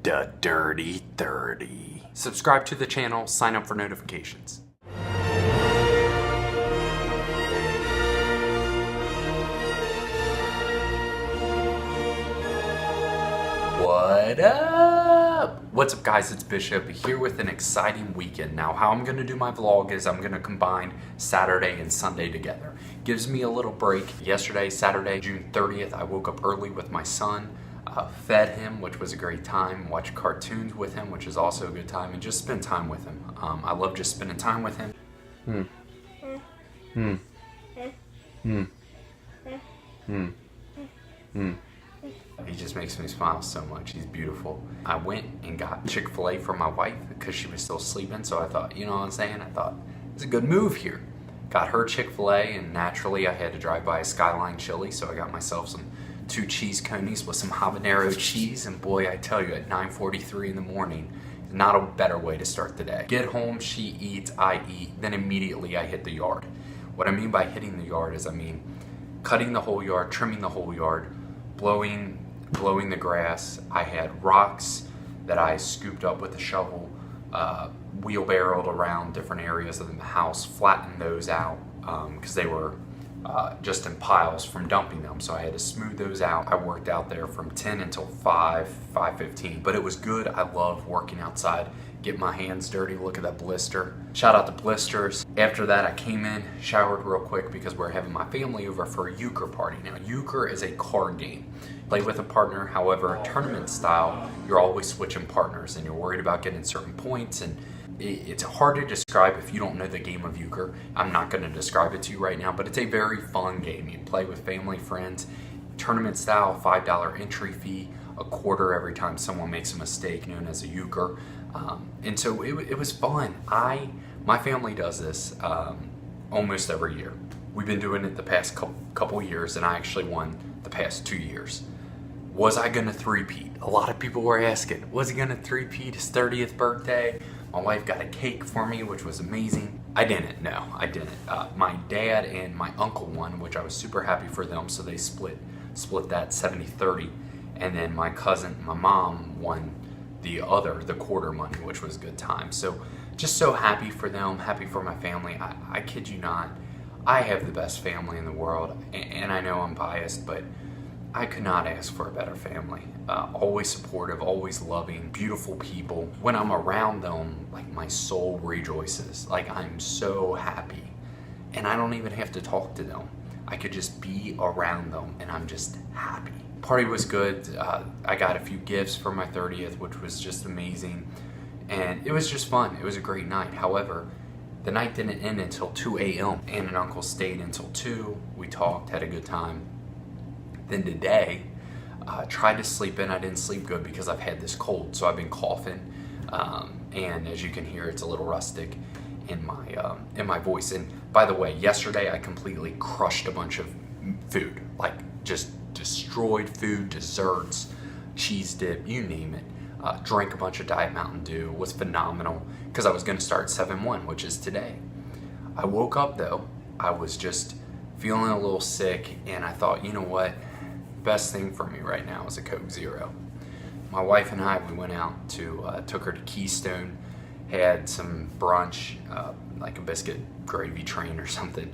The Dirty 30. Subscribe to the channel, sign up for notifications. What up? What's up, guys? It's Bishop here with an exciting weekend. Now, how I'm gonna do my vlog is I'm gonna combine Saturday and Sunday together. Gives me a little break. Yesterday, Saturday, June 30th, I woke up early with my son, fed him, which was a great time, watched cartoons with him, which is also a good time, and just spend time with him. I love just spending time with him. He just makes me smile so much. He's beautiful. I went and got Chick-fil-A for my wife because she was still sleeping, so I thought, you know what I'm saying? I thought, it's a good move here. Got her Chick-fil-A, and naturally I had to drive by a Skyline Chili, so I got myself some 2 cheese conies with some habanero cheese, and boy, I tell you, at 9:43 in the morning, not a better way to start the day. Get home, she eats, I eat, then immediately I hit the yard. What I mean by hitting the yard is, I mean cutting the whole yard, trimming the whole yard, blowing the grass. I had rocks that I scooped up with a shovel, wheelbarrowed around different areas of the house, flattened those out because they were just in piles from dumping them, so I had to smooth those out. I worked out there from 10 until 5:15, but it was good. I love working outside, get my hands dirty. Look at that blister. Shout out to blisters. After that, I came in, showered real quick because we're having my family over for a Euchre Party. Now, Euchre is a card game. Play with a partner, however, tournament style, you're always switching partners and you're worried about getting certain points, and it's hard to describe if you don't know the game of Euchre. I'm not going to describe it to you right now, but it's a very fun game. You play with family, friends, tournament style, $5 entry fee, a quarter every time someone makes a mistake, known as a Euchre. And so it was fun. My family does this almost every year. We've been doing it the past couple years, and I actually won the past 2 years. Was I gonna three-peat? A lot of people were asking, was he gonna three-peat his 30th birthday? My wife got a cake for me, which was amazing. I didn't, no, I didn't. My dad and my uncle won, which I was super happy for them, so they split that 70-30. And then my cousin, my mom, won the quarter money, which was a good time. So just so happy for them, happy for my family. I kid you not, I have the best family in the world, and I know I'm biased, but I could not ask for a better family. Always supportive, always loving, beautiful people. When I'm around them, like, my soul rejoices. Like, I'm so happy. And I don't even have to talk to them. I could just be around them and I'm just happy. Party was good. I got a few gifts for my 30th, which was just amazing. And it was just fun. It was a great night. However, the night didn't end until 2 a.m. Aunt and uncle stayed until 2. We talked, had a good time. Then today, tried to sleep in. I didn't sleep good because I've had this cold, so I've been coughing, and as you can hear, it's a little rustic in my voice. And by the way, yesterday I completely crushed a bunch of food, like just destroyed food, desserts, cheese dip, you name it. Drank a bunch of Diet Mountain Dew, was phenomenal because I was going to start 7-1, which is today. I woke up though, I was just feeling a little sick, and I thought, you know what? Best thing for me right now is a Coke Zero. My wife and I, we went out took her to Keystone, had some brunch, like a biscuit gravy train or something.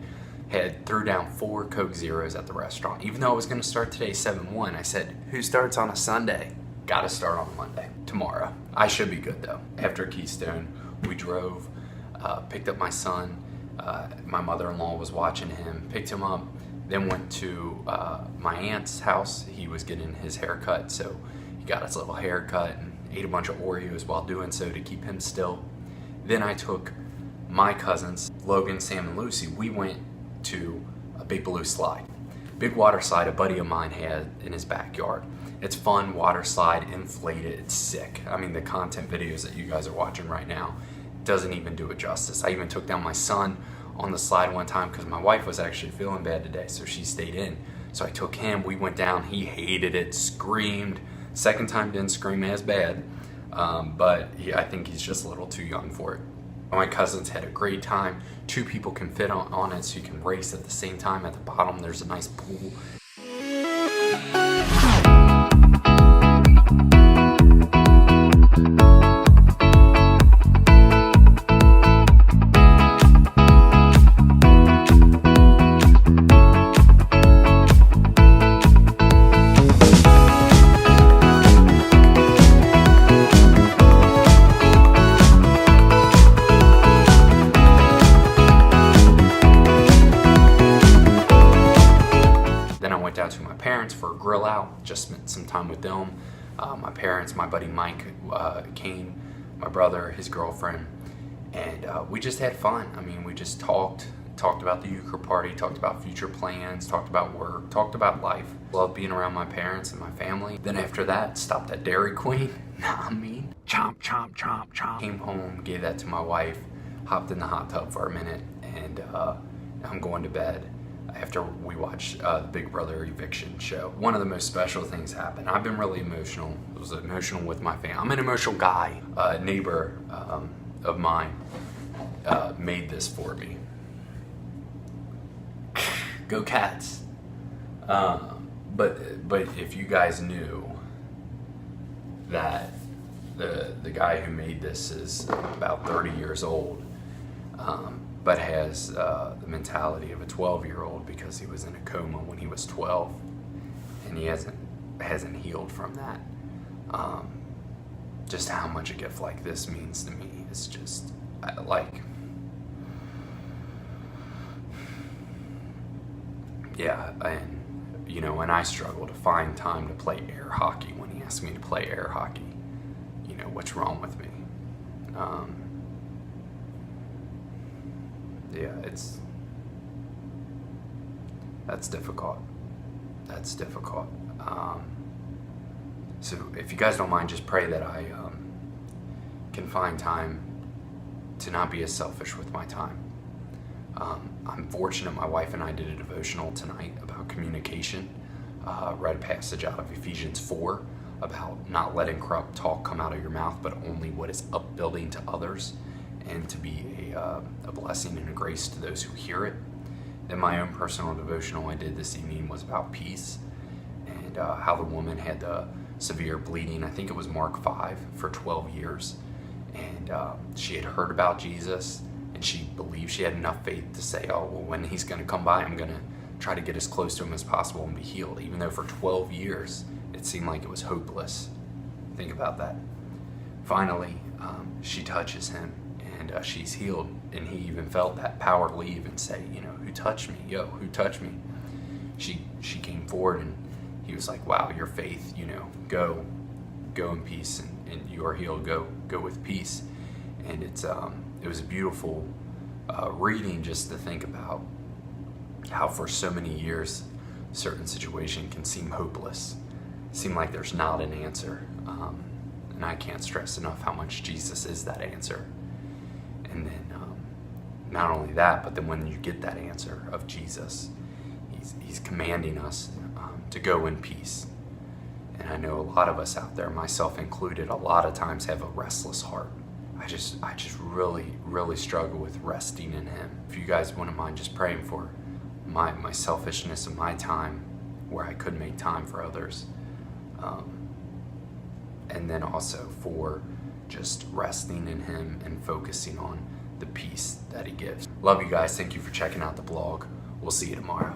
Threw down 4 Coke Zeros at the restaurant. Even though I was going to start today 7-1, I said, who starts on a Sunday? Gotta start on Monday, tomorrow. I should be good though. After Keystone, we drove, picked up my son. My mother-in-law was watching him, picked him up, then went to my aunt's house. He was getting his hair cut, so he got his little haircut and ate a bunch of Oreos while doing so to keep him still. Then I took my cousins, Logan, Sam, and Lucy. We went to a big blue slide. Big water slide a buddy of mine had in his backyard. It's fun, water slide, inflated, it's sick. I mean, the content videos that you guys are watching right now doesn't even do it justice. I even took down my son on the slide one time because my wife was actually feeling bad today, so she stayed in. So I took him, we went down, he hated it, screamed. Second time didn't scream as bad, but I think he's just a little too young for it. My cousins had a great time. 2 people can fit on it, so you can race at the same time. At the bottom, there's a nice pool. parents, my buddy Mike came, my brother, his girlfriend, and we just had fun. I mean, we just talked about the Euchre Party, talked about future plans, talked about work, talked about life. Loved being around my parents and my family. Then after that, stopped at Dairy Queen. Nah, I mean, chomp, chomp, chomp, chomp. Came home, gave that to my wife, hopped in the hot tub for a minute, and I'm going to bed after we watched the Big Brother eviction show. One of the most special things happened. I've been really emotional. I was emotional with my family. I'm an emotional guy. A neighbor of mine made this for me. Go Cats. But if you guys knew that the guy who made this is about 30 years old, but has the mentality of a 12-year-old because he was in a coma when he was 12, and he hasn't healed from that. Just how much a gift like this means to me is just like, yeah. And you know, and I struggle to find time to play air hockey when he asked me to play air hockey. You know, what's wrong with me? Yeah, that's difficult. That's difficult. So if you guys don't mind, just pray that I can find time to not be as selfish with my time. I'm fortunate my wife and I did a devotional tonight about communication. Read a passage out of Ephesians 4 about not letting corrupt talk come out of your mouth, but only what is upbuilding to others, and to be a blessing and a grace to those who hear it. Then my own personal devotional I did this evening was about peace, and how the woman had the severe bleeding, I think it was Mark 5, for 12 years. And she had heard about Jesus, and she believed she had enough faith to say, oh, well, when he's going to come by, I'm going to try to get as close to him as possible and be healed, even though for 12 years it seemed like it was hopeless. Think about that. Finally, she touches him, and she's healed, and he even felt that power leave and say, you know, who touched me? Yo, who touched me? She came forward, and he was like, wow, your faith, you know, go in peace, and you are healed. Go with peace. And it was a beautiful reading, just to think about how for so many years certain situation can seem hopeless, seem like there's not an answer. And I can't stress enough how much Jesus is that answer. And then not only that, but then when you get that answer of Jesus, he's commanding us to go in peace. And I know a lot of us out there, myself included, a lot of times have a restless heart. I just really, really struggle with resting in him. If you guys wouldn't mind just praying for my selfishness of my time, where I could make time for others. And then also for just resting in him and focusing on the peace that he gives. Love you guys. Thank you for checking out the blog. We'll see you tomorrow.